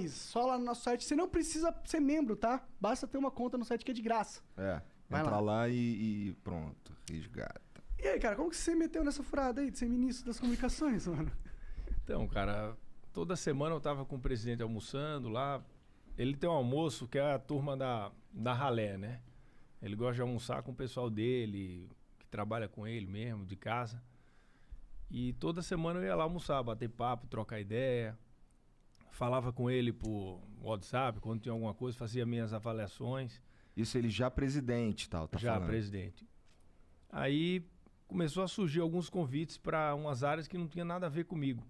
Só lá no nosso site. Você não precisa ser membro, tá? Basta ter uma conta no site que é de graça. Entra lá e pronto, resgata. E aí, cara, como que você meteu nessa furada aí de ser ministro das comunicações, mano? Então, cara, toda semana eu tava com o presidente almoçando lá. Ele tem um almoço que é a turma da ralé, né? Ele gosta de almoçar com o pessoal dele, que trabalha com ele mesmo, de casa. E toda semana eu ia lá almoçar, bater papo, trocar ideia. Falava com ele por WhatsApp, quando tinha alguma coisa, fazia minhas avaliações. Isso ele já presidente e tal, tá já falando? Já presidente. Aí começou a surgir alguns convites para umas áreas que não tinha nada a ver comigo.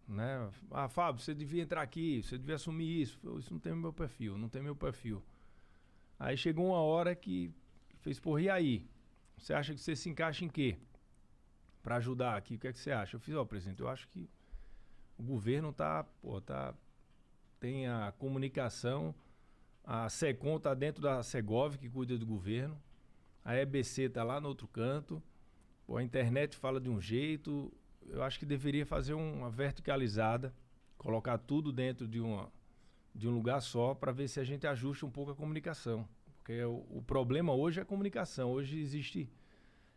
Né? Ah, Fábio, você devia entrar aqui, você devia assumir isso. Isso não tem meu perfil, não tem meu perfil. Aí chegou uma hora que fez, porra, e aí? Você acha que você se encaixa em quê? Para ajudar aqui, o que é que você acha? Eu fiz, presidente, eu acho que o governo tem a comunicação, a SECOM está dentro da Segov, que cuida do governo, a EBC está lá no outro canto, a internet fala de um jeito, eu acho que deveria fazer uma verticalizada, colocar tudo dentro de um lugar só para ver se a gente ajusta um pouco a comunicação. Porque o problema hoje é a comunicação, hoje existe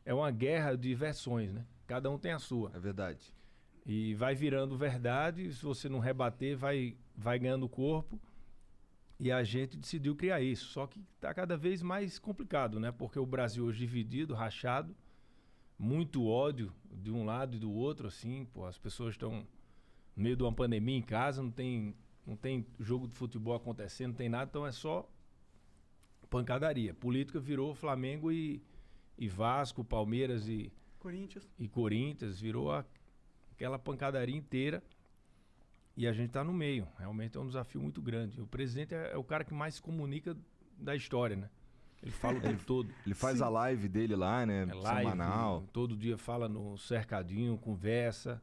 uma guerra de versões, né? Cada um tem a sua. É verdade. E vai virando verdade, se você não rebater, vai ganhando corpo. E a gente decidiu criar isso. Só que está cada vez mais complicado, né? Porque o Brasil hoje dividido, rachado, muito ódio de um lado e do outro, assim. As pessoas estão no meio de uma pandemia em casa, não tem jogo de futebol acontecendo, não tem nada, então é só pancadaria. Política virou Flamengo e Vasco, Palmeiras e Corinthians, virou aquela pancadaria inteira e a gente está no meio. Realmente é um desafio muito grande. O presidente é o cara que mais se comunica da história, né? Ele fala o tempo todo. Ele faz a live dele lá, né? Semanal. Todo dia fala no cercadinho, conversa.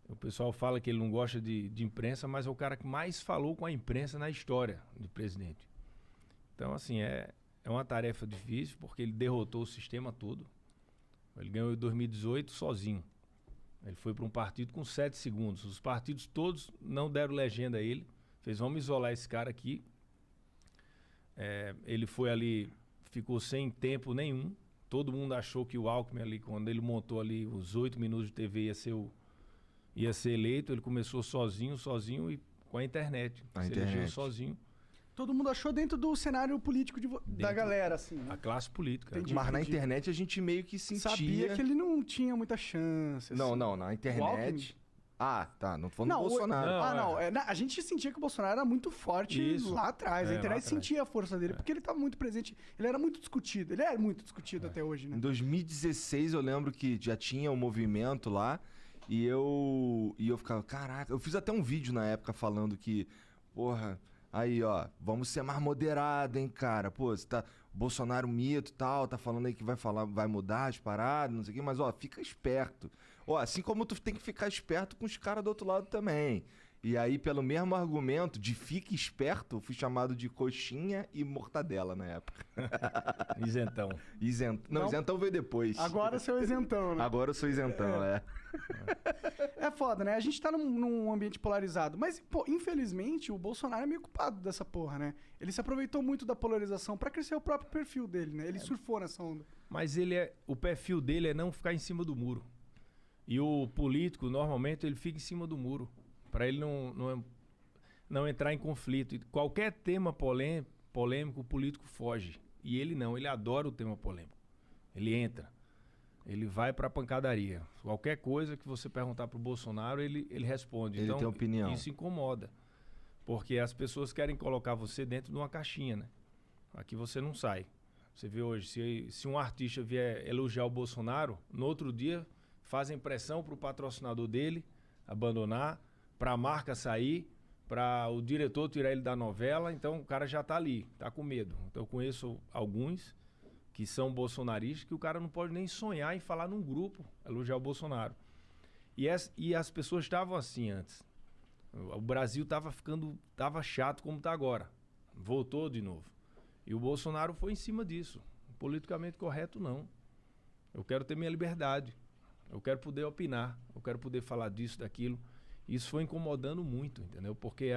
O pessoal fala que ele não gosta de imprensa, mas é o cara que mais falou com a imprensa na história do presidente. Então, assim, é uma tarefa difícil, porque ele derrotou o sistema todo. Ele ganhou em 2018 sozinho. Ele foi para um partido com 7 segundos. Os partidos todos não deram legenda a ele. Fez, vamos isolar esse cara aqui. Ele foi ali, ficou sem tempo nenhum. Todo mundo achou que o Alckmin ali, quando ele montou ali os 8 minutos de TV, ia ser eleito. Ele começou sozinho e com a internet. Elegeu sozinho. Todo mundo achou dentro do cenário político da galera, assim. Né? A classe política. Mas na internet a gente meio que sentia... Sabia que ele não tinha muita chance. Assim. Não, na internet... tá, não tô falando do Bolsonaro. A gente sentia que o Bolsonaro era muito forte lá atrás. A internet sentia a força dele, porque ele estava muito presente. Ele era muito discutido. Ele é muito discutido até hoje, né? Em 2016 eu lembro que já tinha um movimento lá e eu ficava, caraca, eu fiz até um vídeo na época falando que, porra... Aí, ó, vamos ser mais moderado, hein, cara. Pô, você tá... Bolsonaro mito e tal, tá falando aí que vai mudar as paradas, não sei o quê, mas, ó, fica esperto. Ó, assim como tu tem que ficar esperto com os caras do outro lado também. E aí, pelo mesmo argumento de fique esperto, eu fui chamado de coxinha e mortadela na época. Isentão. Não, isentão veio depois. Agora eu sou isentão, né? Agora eu sou isentão, É foda, né? A gente tá num ambiente polarizado. Mas, pô, infelizmente, o Bolsonaro é meio culpado dessa porra, né? Ele se aproveitou muito da polarização pra crescer o próprio perfil dele, né? Ele surfou nessa onda. Mas o perfil dele é não ficar em cima do muro. E o político, normalmente, ele fica em cima do muro. Para ele não entrar em conflito. E qualquer tema polêmico, o político foge. E ele não, ele adora o tema polêmico. Ele entra. Ele vai para a pancadaria. Qualquer coisa que você perguntar para o Bolsonaro, ele responde. Ele tem opinião. Isso incomoda. Porque as pessoas querem colocar você dentro de uma caixinha, né? Aqui você não sai. Você vê hoje, se um artista vier elogiar o Bolsonaro, no outro dia fazem pressão para o patrocinador dele abandonar, para a marca sair, para o diretor tirar ele da novela. Então o cara já está ali, está com medo. Então eu conheço alguns que são bolsonaristas que o cara não pode nem sonhar em falar num grupo, elogiar o Bolsonaro. E as pessoas estavam assim antes. O Brasil estava chato como está agora. Voltou de novo. E o Bolsonaro foi em cima disso. Politicamente correto, não. Eu quero ter minha liberdade. Eu quero poder opinar. Eu quero poder falar disso, daquilo. Isso foi incomodando muito, entendeu? Porque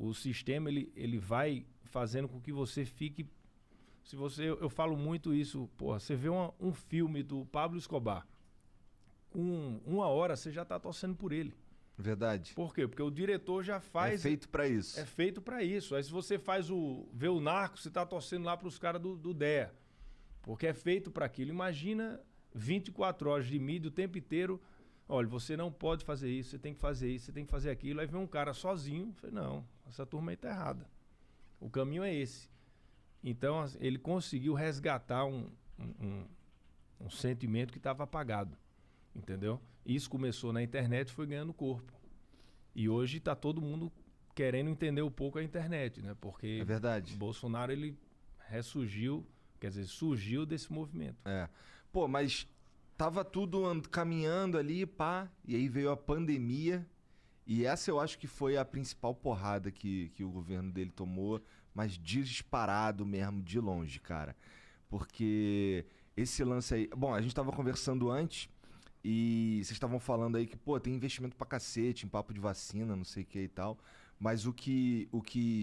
O sistema, ele vai fazendo com que você fique... Eu falo muito isso, porra, você vê um filme do Pablo Escobar, uma hora você já tá torcendo por ele. Verdade. Por quê? Porque o diretor já faz... É feito pra isso. É feito pra isso. Aí se você vê o Narco, você tá torcendo lá pros caras do DEA. Porque é feito pra aquilo. Imagina 24 horas de mídia o tempo inteiro. Olha, você não pode fazer isso, você tem que fazer isso, você tem que fazer aquilo. Aí vem um cara sozinho, fala, não, essa turma aí tá errada. O caminho é esse. Então, ele conseguiu resgatar um sentimento que estava apagado, entendeu? Isso começou na internet e foi ganhando corpo. E hoje está todo mundo querendo entender um pouco a internet, né? Porque é verdade. O Bolsonaro, ele ressurgiu, quer dizer, surgiu desse movimento. É. Pô, mas tava tudo caminhando ali, pá, e aí veio a pandemia, e essa eu acho que foi a principal porrada que o governo dele tomou, mas disparado mesmo, de longe, cara. Porque esse lance aí... Bom, a gente tava conversando antes e vocês estavam falando aí que, pô, tem investimento pra cacete em papo de vacina, não sei o que e tal. Mas o que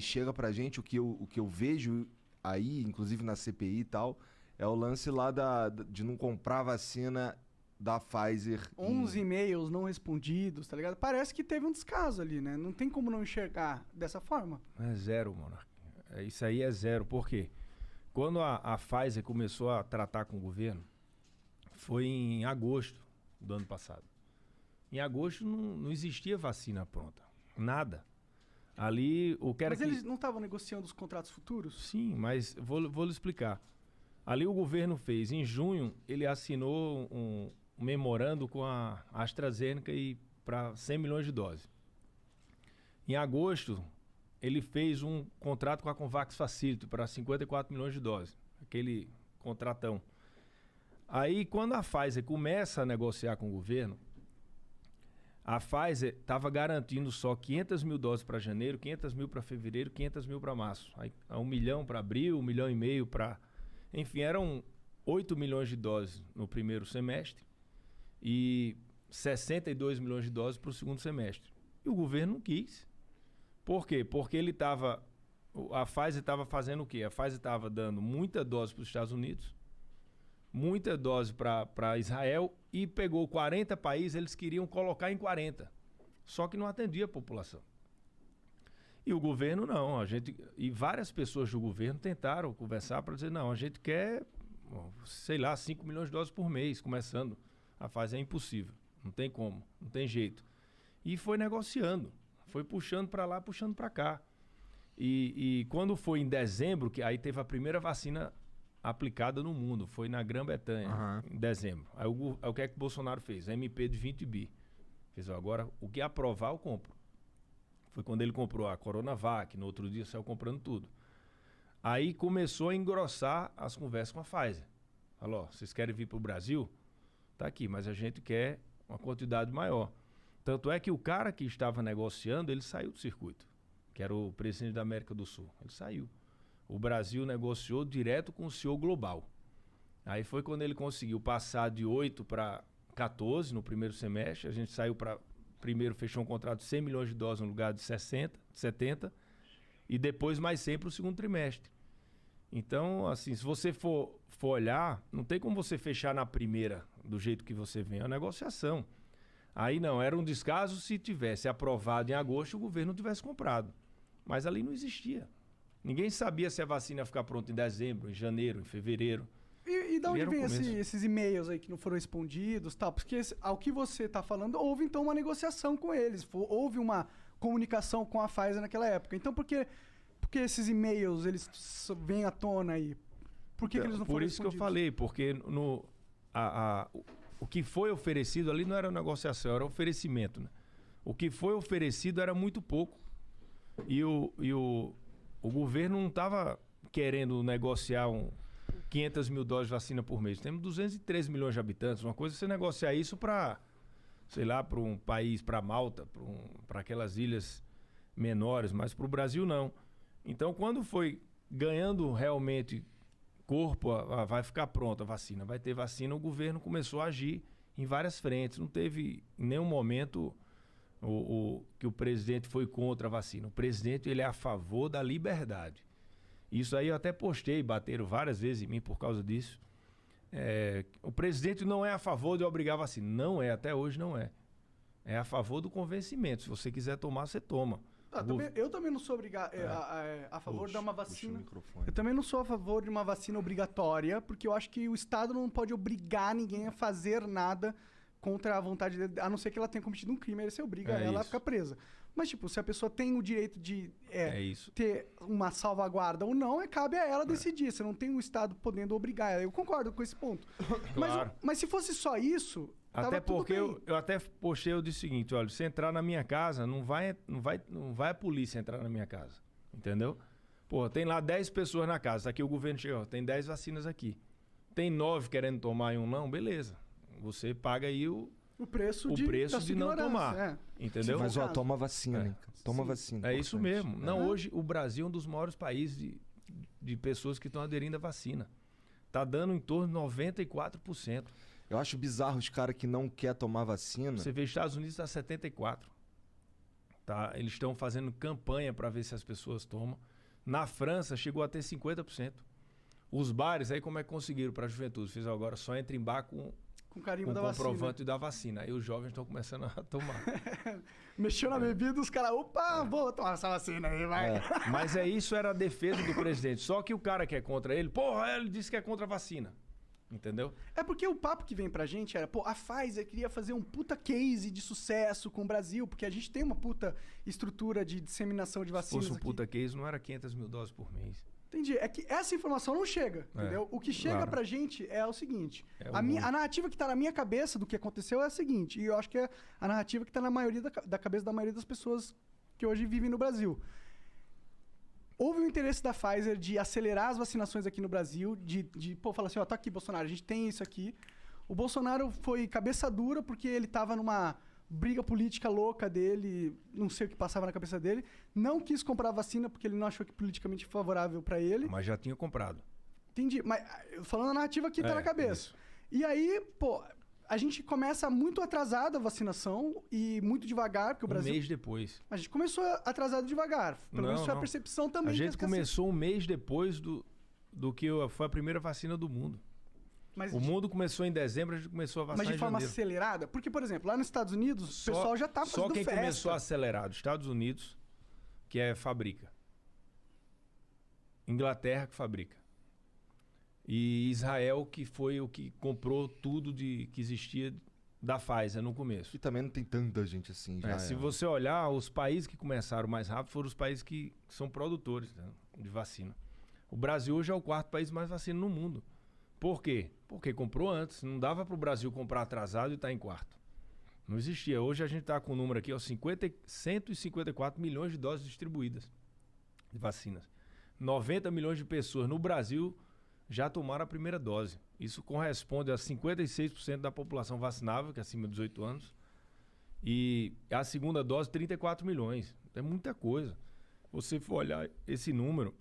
chega pra gente, o que eu vejo aí, inclusive na CPI e tal, é o lance lá de não comprar vacina da Pfizer. 11 e-mails não respondidos, tá ligado? Parece que teve um descaso ali, né? Não tem como não enxergar dessa forma. É zero, mano. Isso aí é zero. Por quê? Quando a Pfizer começou a tratar com o governo, foi em agosto do ano passado. Em agosto não existia vacina pronta. Nada. Ali, o que era Mas eles não estavam negociando os contratos futuros? Sim, mas vou lhe explicar. Ali o governo fez. Em junho, ele assinou um memorando com a AstraZeneca para 100 milhões de doses. Em agosto, ele fez um contrato com a Covax Facility para 54 milhões de doses. Aquele contratão. Aí, quando a Pfizer começa a negociar com o governo, a Pfizer estava garantindo só 500 mil doses para janeiro, 500 mil para fevereiro, 500 mil para março. Aí, 1 milhão para abril, 1,5 milhão para... Enfim, eram 8 milhões de doses no primeiro semestre e 62 milhões de doses para o segundo semestre. E o governo não quis. Por quê? Porque a Pfizer estava fazendo o quê? A Pfizer estava dando muita dose para os Estados Unidos, muita dose para Israel e pegou 40 países, eles queriam colocar em 40. Só que não atendia a população. E o governo não. E várias pessoas do governo tentaram conversar para dizer, não, a gente quer, sei lá, 5 milhões de doses por mês, começando. A Pfizer é impossível. Não tem como, não tem jeito. E foi negociando. Foi puxando para lá, puxando para cá. E quando foi em dezembro, que aí teve a primeira vacina aplicada no mundo, foi na Grã-Bretanha, em dezembro. Aí o que é que o Bolsonaro fez? A MP de 20 bi. Fez, agora, o que aprovar, eu compro. Foi quando ele comprou a Coronavac, no outro dia saiu comprando tudo. Aí começou a engrossar as conversas com a Pfizer. Falou, vocês querem vir para o Brasil? Tá aqui, mas a gente quer uma quantidade maior. Tanto é que o cara que estava negociando, ele saiu do circuito, que era o presidente da América do Sul. Ele saiu. O Brasil negociou direto com o CEO global. Aí foi quando ele conseguiu passar de 8 para 14 no primeiro semestre. A gente saiu para... Primeiro fechou um contrato de 100 milhões de doses no lugar de 70. E depois mais 100 para o segundo trimestre. Então, assim, se você for olhar, não tem como você fechar na primeira do jeito que você vem. É uma negociação. Aí não, era um descaso se tivesse aprovado em agosto e o governo tivesse comprado. Mas ali não existia. Ninguém sabia se a vacina ia ficar pronta em dezembro, em janeiro, em fevereiro. E de onde vem esses e-mails aí que não foram respondidos, tal? Porque ao que você está falando, houve então uma negociação com eles. Houve uma comunicação com a Pfizer naquela época. Então por que esses e-mails eles vêm à tona aí? Por que eles não foram respondidos? Por isso que eu falei, porque o que foi oferecido ali não era negociação, era oferecimento. Né? O que foi oferecido era muito pouco. E o governo não estava querendo negociar 500 mil doses de vacina por mês. Temos 213 milhões de habitantes. Uma coisa é você negociar isso para, sei lá, para um país, para Malta, para aquelas ilhas menores, mas para o Brasil não. Então, quando foi ganhando realmente corpo, vai ficar pronta a vacina, vai ter vacina, o governo começou a agir em várias frentes. Não teve em nenhum momento que o presidente foi contra a vacina. O presidente ele é a favor da liberdade. Isso aí eu até postei, bateram várias vezes em mim por causa disso. O presidente não é a favor de obrigar a vacina. Não é, até hoje não é. É a favor do convencimento. Se você quiser tomar, você toma. Eu também não sou a favor de uma vacina. Eu também não sou a favor de uma vacina obrigatória, porque eu acho que o Estado não pode obrigar ninguém a fazer nada contra a vontade dele, a não ser que ela tenha cometido um crime, aí você obriga ela a ficar presa. Mas, tipo, se a pessoa tem o direito de ter uma salvaguarda ou não, cabe a ela decidir. Você não tem o Estado podendo obrigar ela. Eu concordo com esse ponto. Claro. Mas se fosse só isso... Até porque eu até postei, eu disse o seguinte, olha, se entrar na minha casa, não vai a polícia entrar na minha casa, entendeu? Pô, tem lá 10 pessoas na casa, aqui o governo chegou, tem 10 vacinas aqui. Tem 9 querendo tomar e um não, beleza. Você paga aí o preço de não tomar, entendeu? Mas toma vacina, hein? Toma vacina. É isso mesmo. Não, hoje o Brasil é um dos maiores países de pessoas que estão aderindo à vacina. Tá dando em torno de 94%. Eu acho bizarro os caras que não querem tomar vacina. Você vê, Estados Unidos está 74%. Tá? Eles estão fazendo campanha para ver se as pessoas tomam. Na França, chegou a ter 50%. Os bares, aí como é que conseguiram para a juventude? Fez agora, só entra em bar com carimbo da comprovante da vacina. Aí os jovens estão começando a tomar. Mexeu na bebida, os caras, vou tomar essa vacina aí, vai. Mas isso era a defesa do presidente. Só que o cara que é contra ele, ele disse que é contra a vacina. Entendeu? É porque o papo que vem pra gente era, a Pfizer queria fazer um puta case de sucesso com o Brasil, porque a gente tem uma puta estrutura de disseminação de vacinas. Se fosse um puta case, não era 500 mil doses por mês. Entendi. É que essa informação não chega, entendeu? O que chega pra gente é o seguinte. A narrativa que tá na minha cabeça do que aconteceu é a seguinte, e eu acho que é a narrativa que tá na maioria da cabeça da maioria das pessoas que hoje vivem no Brasil. Houve o interesse da Pfizer de acelerar as vacinações aqui no Brasil, falar assim, tá aqui, Bolsonaro, a gente tem isso aqui. O Bolsonaro foi cabeça dura porque ele tava numa briga política louca dele, não sei o que passava na cabeça dele, não quis comprar vacina porque ele não achou que politicamente favorável para ele. Mas já tinha comprado. Entendi, mas falando a narrativa que tá na cabeça. Isso. E aí, a gente começa muito atrasado a vacinação e muito devagar, porque o Brasil... Um mês depois. A gente começou atrasado devagar. Pelo menos foi a percepção também. A gente começou um mês depois do que foi a primeira vacina do mundo. O mundo começou em dezembro, a gente começou a vacinar em janeiro. Mas de forma acelerada? Porque, por exemplo, lá nos Estados Unidos, o pessoal já tá fazendo festa. Só quem festa. começou acelerado, Estados Unidos, que fabrica. Inglaterra, que fabrica. E Israel, que foi o que comprou tudo que existia da Pfizer no começo. E também não tem tanta gente assim. Se você olhar, os países que começaram mais rápido foram os países que são produtores, né, de vacina. O Brasil hoje é o 4º país mais vacina no mundo. Por quê? Porque comprou antes. Não dava para o Brasil comprar atrasado e estar em 4º. Não existia. Hoje a gente está com o número aqui, 154 milhões de doses distribuídas de vacinas. 90 milhões de pessoas no Brasil já tomaram a primeira dose. Isso corresponde a 56% da população vacinável, que é acima de 18 anos. E a segunda dose, 34 milhões. É muita coisa. Você for olhar esse número,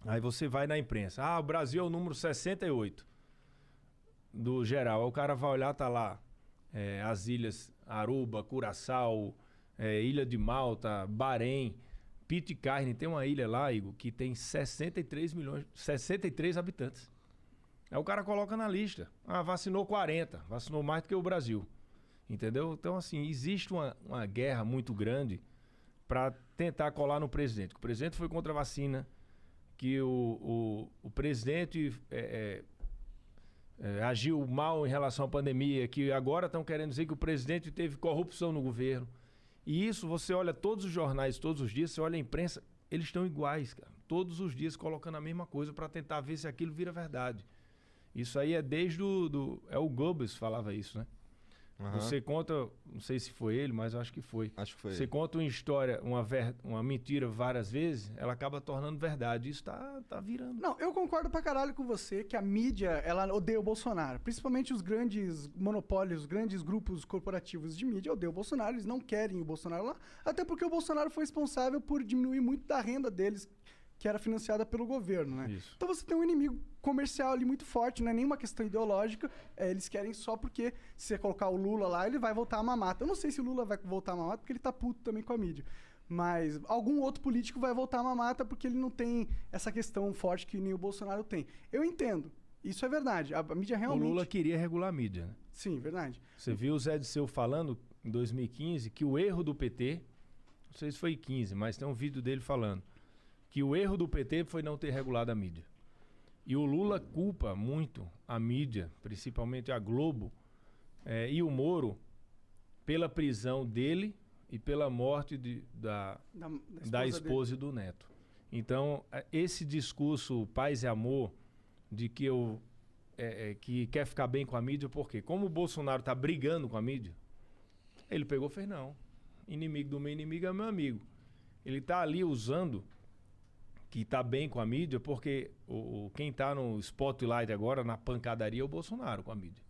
aí você vai na imprensa. O Brasil é o número 68 do geral. Aí o cara vai olhar, tá lá as ilhas Aruba, Curaçao, Ilha de Malta, Bahrein, Pitcairn. Tem uma ilha lá, Igor, que tem 63 habitantes. Aí o cara coloca na lista. Vacinou 40, vacinou mais do que o Brasil. Entendeu? Então, assim, existe uma guerra muito grande para tentar colar no presidente. O presidente foi contra a vacina, que o presidente agiu mal em relação à pandemia, que agora estão querendo dizer que o presidente teve corrupção no governo. E isso, você olha todos os jornais, todos os dias, você olha a imprensa, eles estão iguais, cara. Todos os dias colocando a mesma coisa para tentar ver se aquilo vira verdade. Isso aí é desde o Goebbels falava isso, né? Uhum. Você conta, não sei se foi ele, mas eu acho que foi. Acho que foi Você conta uma história, uma mentira várias vezes, ela acaba tornando verdade. Isso tá virando. Não, eu concordo pra caralho com você que a mídia, ela odeia o Bolsonaro. Principalmente os grandes monopólios, os grandes grupos corporativos de mídia odeiam o Bolsonaro. Eles não querem o Bolsonaro lá. Até porque o Bolsonaro foi responsável por diminuir muito da renda deles, que era financiada pelo governo, né? Isso. Então você tem um inimigo comercial ali muito forte, não é nenhuma questão ideológica, eles querem só porque se você colocar o Lula lá, ele vai voltar a mamata. Eu não sei se o Lula vai voltar a mamata porque ele tá puto também com a mídia. Mas algum outro político vai voltar a mamata porque ele não tem essa questão forte que nem o Bolsonaro tem. Eu entendo. Isso é verdade. A mídia realmente... O Lula queria regular a mídia, né? Sim, verdade. Você viu o Zé Disseu falando em 2015 que o erro do PT, não sei se foi 15, mas tem um vídeo dele falando que o erro do PT foi não ter regulado a mídia. E o Lula culpa muito a mídia, principalmente a Globo, e o Moro, pela prisão dele e pela morte da esposa e do neto. Então, esse discurso paz e amor de que que quer ficar bem com a mídia, por quê? Como o Bolsonaro está brigando com a mídia, ele pegou e fez, não. Inimigo do meu inimigo é meu amigo. Ele está ali usando que está bem com a mídia, porque quem está no spotlight agora, na pancadaria, é o Bolsonaro com a mídia.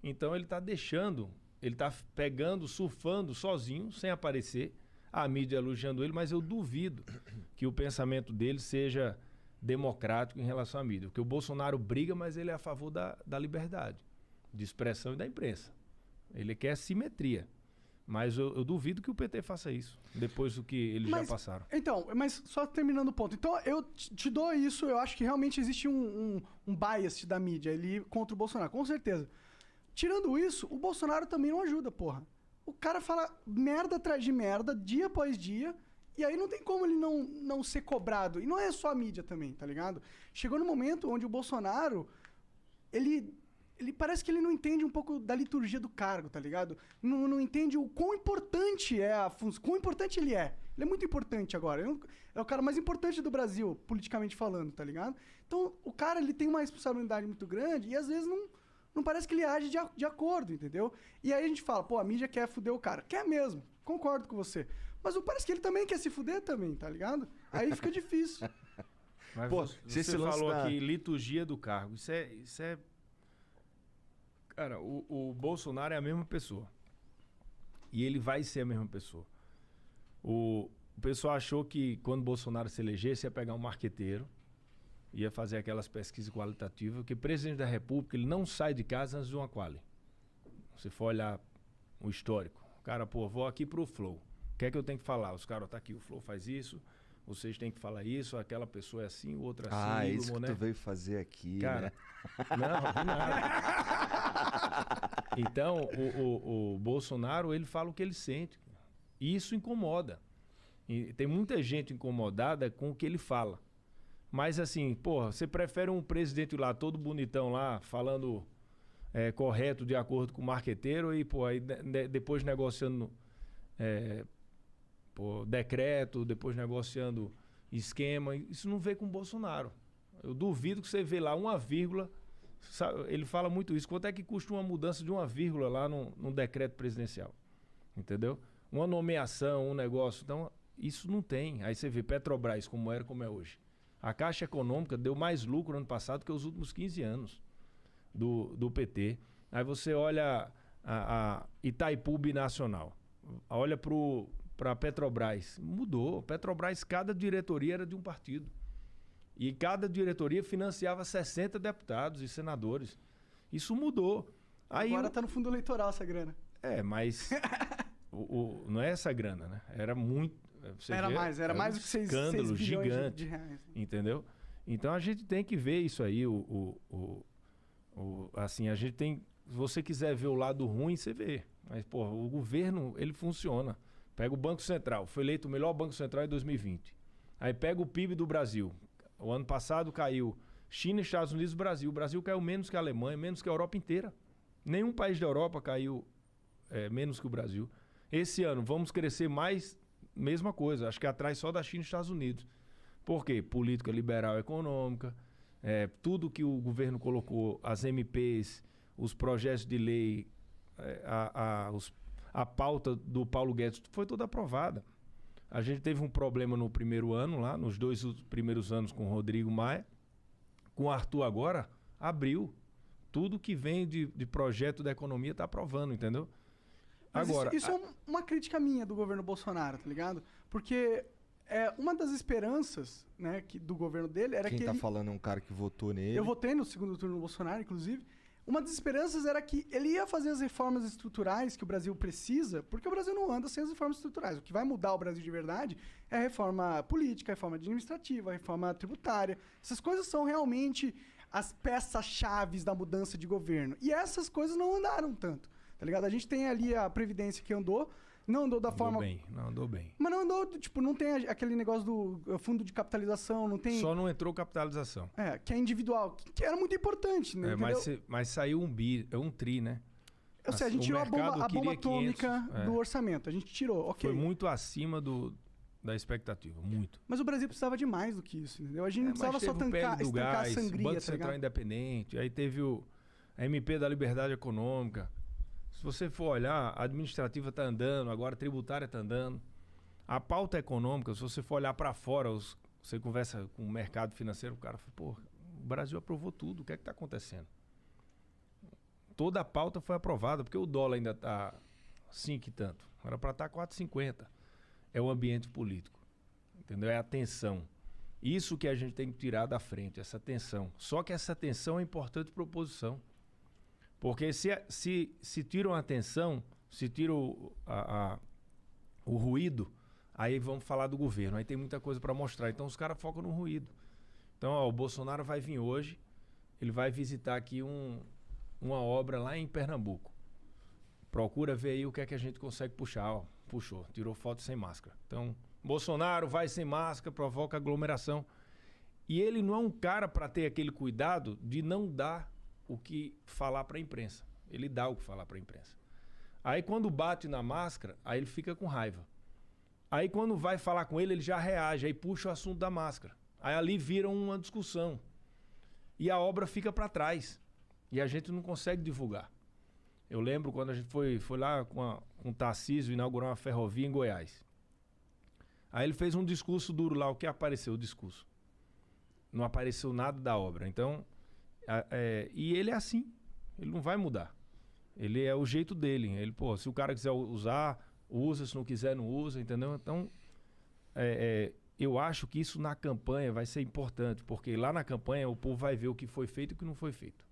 Então ele está deixando, ele está pegando, surfando sozinho, sem aparecer, a mídia elogiando ele, mas eu duvido que o pensamento dele seja democrático em relação à mídia. Porque o Bolsonaro briga, mas ele é a favor da liberdade de expressão e da imprensa. Ele quer simetria. Mas eu duvido que o PT faça isso, depois do que eles já passaram. Então, mas só terminando o ponto. Então, eu te dou isso, eu acho que realmente existe um bias da mídia ali contra o Bolsonaro, com certeza. Tirando isso, o Bolsonaro também não ajuda, porra. O cara fala merda atrás de merda, dia após dia, e aí não tem como ele não ser cobrado. E não é só a mídia também, tá ligado? Chegou no momento onde o Bolsonaro, ele parece que ele não entende um pouco da liturgia do cargo, tá ligado? Não entende o quão importante é a função, quão importante ele é. Ele é muito importante agora. É o cara mais importante do Brasil, politicamente falando, tá ligado? Então, o cara, ele tem uma responsabilidade muito grande e às vezes não parece que ele age de acordo, entendeu? E aí a gente fala, pô, a mídia quer fuder o cara. Quer mesmo, concordo com você. Mas parece que ele também quer se fuder também, tá ligado? Aí fica difícil. Mas pô, você falou aqui, liturgia do cargo. Isso é... Cara, o Bolsonaro é a mesma pessoa. E ele vai ser a mesma pessoa. O pessoal achou que quando o Bolsonaro se elegesse, ia pegar um marqueteiro, ia fazer aquelas pesquisas qualitativas, porque o presidente da República, ele não sai de casa antes de uma quali. Se for olhar o histórico. O cara, pô, vou aqui pro Flow. O que é que eu tenho que falar? Os caras, tá aqui, o Flow faz isso, vocês têm que falar isso, aquela pessoa é assim, o outro é assim. Ah, isso que tu veio fazer aqui, cara, né? Não, nada. Então, o Bolsonaro, ele fala o que ele sente. E isso incomoda. E tem muita gente incomodada com o que ele fala. Mas assim, porra, você prefere um presidente lá, todo bonitão lá, falando correto, de acordo com o marqueteiro, e pô, aí depois negociando decreto, depois negociando esquema. Isso não vê com o Bolsonaro. Eu duvido que você vê lá uma vírgula. Ele fala muito isso. Quanto é que custa uma mudança de uma vírgula lá num decreto presidencial? Entendeu? Uma nomeação, um negócio. Então, isso não tem. Aí você vê Petrobras, como era, como é hoje. A Caixa Econômica deu mais lucro ano passado que os últimos 15 anos do PT. Aí você olha a Itaipu Binacional. Olha para a Petrobras. Mudou. Petrobras, cada diretoria era de um partido. E cada diretoria financiava 60 deputados e senadores. Isso mudou. Aí agora tá no fundo eleitoral essa grana. Mas não é essa grana, né? Era muito... Era mais do que 6 escândalo gigante, de reais. Entendeu? Então a gente tem que ver isso aí. Assim, a gente tem... Se você quiser ver o lado ruim, você vê. Mas, porra, o governo, ele funciona. Pega o Banco Central. Foi eleito o melhor Banco Central em 2020. Aí pega o PIB do Brasil. O ano passado caiu China, Estados Unidos e Brasil. O Brasil caiu menos que a Alemanha, menos que a Europa inteira. Nenhum país da Europa caiu menos que o Brasil. Esse ano vamos crescer mais, mesma coisa. Acho que atrás só da China e Estados Unidos. Por quê? Política liberal econômica, tudo que o governo colocou, as MPs, os projetos de lei, a pauta do Paulo Guedes, foi toda aprovada. A gente teve um problema no primeiro ano, lá, nos 2 primeiros anos com o Rodrigo Maia. Com o Arthur agora, abriu. Tudo que vem de projeto da economia está aprovando, entendeu? Mas agora, isso é uma crítica minha do governo Bolsonaro, tá ligado? Porque uma das esperanças, né, do governo dele era Quem que tá ele... falando é um cara que votou nele. Eu votei no segundo turno do Bolsonaro, inclusive. Uma das esperanças era que ele ia fazer as reformas estruturais que o Brasil precisa, porque o Brasil não anda sem as reformas estruturais. O que vai mudar o Brasil de verdade é a reforma política, a reforma administrativa, a reforma tributária. Essas coisas são realmente as peças-chaves da mudança de governo. E essas coisas não andaram tanto, tá ligado? A gente tem ali a Previdência que não andou da forma... Não andou bem. Mas não andou, tipo, não tem aquele negócio do fundo de capitalização, não tem... Só não entrou capitalização. Que é individual, que era muito importante, né? Mas saiu um tri, né? Ou seja, a gente tirou a bomba atômica 500, do orçamento. A gente tirou, ok. Foi muito acima da expectativa, muito. Mas o Brasil precisava de mais do que isso, entendeu? A gente não precisava só estancar a sangria, Banco Central Independente, aí teve a MP da Liberdade Econômica. Se você for olhar, a administrativa está andando, agora a tributária está andando. A pauta econômica, se você for olhar para fora, você conversa com o mercado financeiro, o cara fala, pô, o Brasil aprovou tudo, o que é que está acontecendo? Toda a pauta foi aprovada, porque o dólar ainda está 5 e tanto. Era para estar 4,50. É o ambiente político, entendeu? É a tensão. Isso que a gente tem que tirar da frente, essa tensão. Só que essa tensão é importante para a oposição. Porque se tiram a atenção, se tiram o ruído, aí vamos falar do governo. Aí tem muita coisa para mostrar. Então os caras focam no ruído. Então o Bolsonaro vai vir hoje, ele vai visitar aqui uma obra lá em Pernambuco. Procura ver aí o que é que a gente consegue puxar. Ó, puxou, tirou foto sem máscara. Então, Bolsonaro vai sem máscara, provoca aglomeração. E ele não é um cara para ter aquele cuidado de não dar o que falar para a imprensa. Ele dá o que falar para a imprensa. Aí quando bate na máscara, aí ele fica com raiva. Aí quando vai falar com ele já reage, aí puxa o assunto da máscara. Aí ali vira uma discussão. E a obra fica para trás. E a gente não consegue divulgar. Eu lembro quando a gente foi lá com o Tarcísio inaugurar uma ferrovia em Goiás. Aí ele fez um discurso duro lá. O que apareceu? O discurso. Não apareceu nada da obra. Então... e ele é assim, ele não vai mudar. Ele é o jeito dele. Ele, pô, se o cara quiser usar, usa, se não quiser, não usa, entendeu? Então, eu acho que isso na campanha vai ser importante, porque lá na campanha o povo vai ver o que foi feito e o que não foi feito.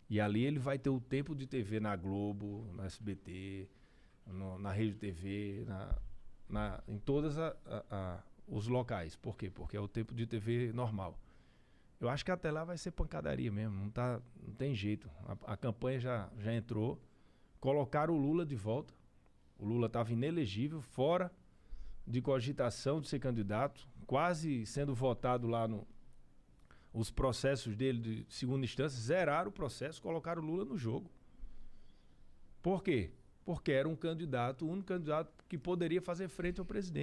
E ali ele vai ter o tempo de TV na Globo, na SBT, na Rede TV, em todos os locais. Por quê? Porque é o tempo de TV normal. Eu acho que até lá vai ser pancadaria mesmo, não tem jeito. A campanha já entrou, colocaram o Lula de volta. O Lula estava inelegível, fora de cogitação de ser candidato, quase sendo votado lá os processos dele de segunda instância, zeraram o processo, colocaram o Lula no jogo. Por quê? Porque era um candidato, o único candidato que poderia fazer frente ao presidente.